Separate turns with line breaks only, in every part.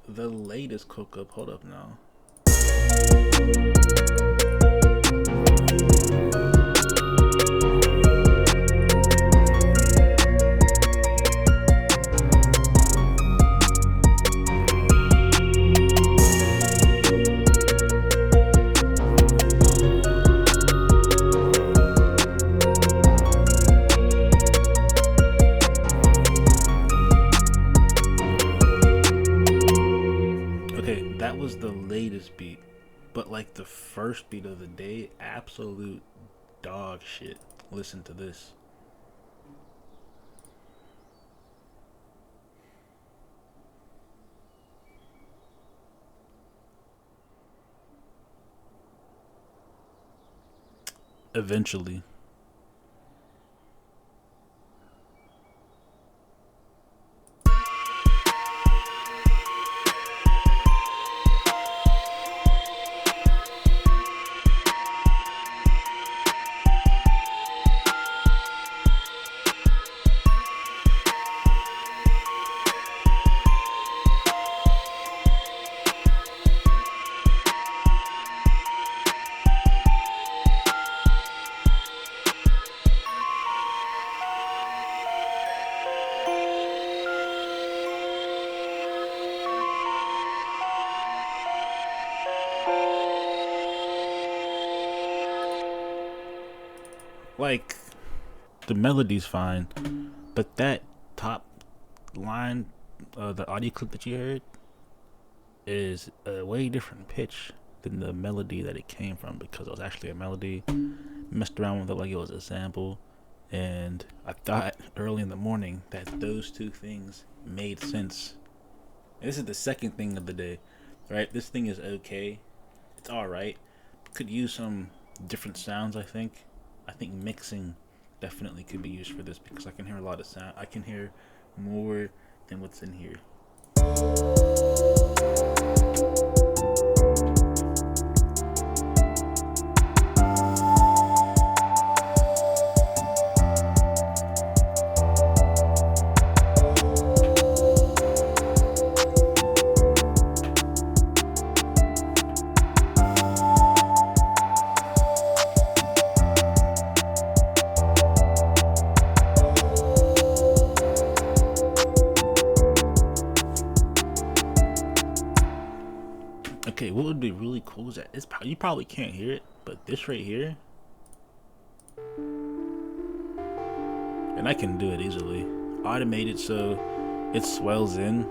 The latest cook up. Hold up now. Okay, that was the latest beat. But like the first beat of the day, absolute dog shit. Listen to this. Eventually. Like the melody's fine, but that top line, the audio clip that you heard, is a way different pitch than the melody that it came from because it was actually a melody. Messed around with it like it was a sample, and I thought early in the morning that those two things made sense. And this is the second thing of the day, right? This thing is okay. It's all right. Could use some different sounds. I think mixing definitely could be used for this because I can hear a lot of sound. I can hear more than what's in here. Okay, what would be really cool is that you probably can't hear it, but this right here, and I can do it easily. Automate it so it swells in.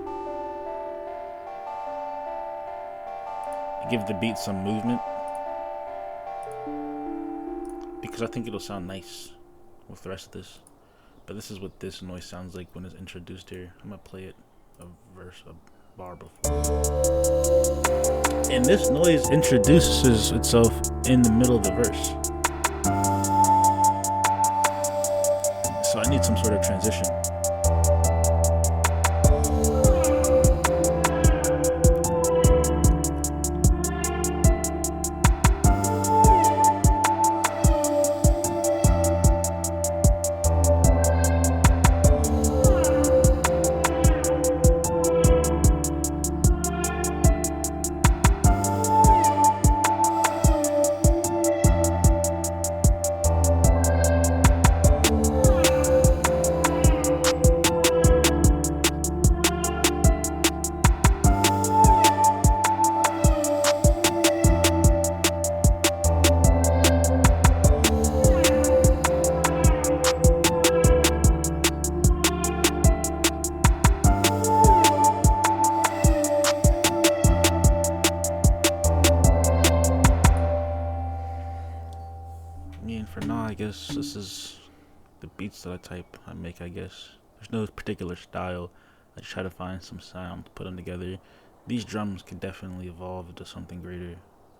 Give the beat some movement because I think it'll sound nice with the rest of this. But this is what this noise sounds like when it's introduced here. I'm gonna play it a bar before. And this noise introduces itself in the middle of the verse. So I need some sort of transition. For now, I guess this is the beats that I make, I guess. There's no particular style. I just try to find some sound, put them together. These drums could definitely evolve into something greater.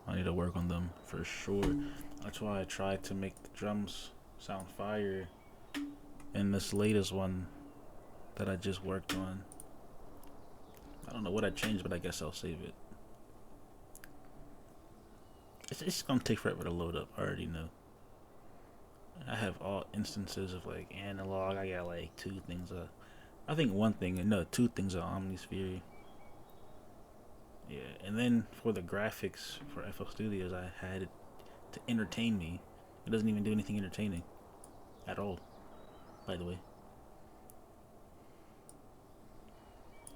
I need to work on them for sure. That's why I tried to make the drums sound fire in this latest one that I just worked on. I don't know what I changed, but I guess I'll save it. It's gonna take forever to load up, I already know. I have all instances of like analog. I got like two things. I think one thing, no, two things are Omnisphere. And then for the graphics for FL Studios, I had it to entertain me. It doesn't even do anything entertaining at all, by the way.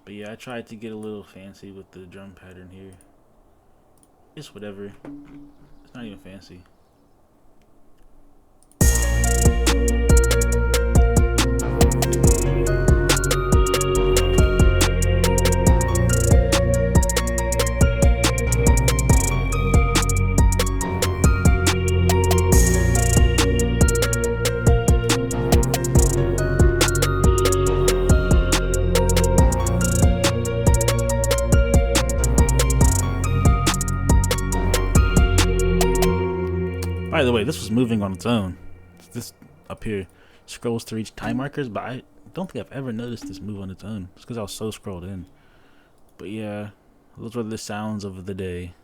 But yeah, I tried to get a little fancy with the drum pattern here. It's whatever. It's not even fancy. By the way, this was moving on its own. This up here scrolls to reach time markers, but I don't think I've ever noticed this move on its own. It's because I was so scrolled in. But yeah, those were the sounds of the day.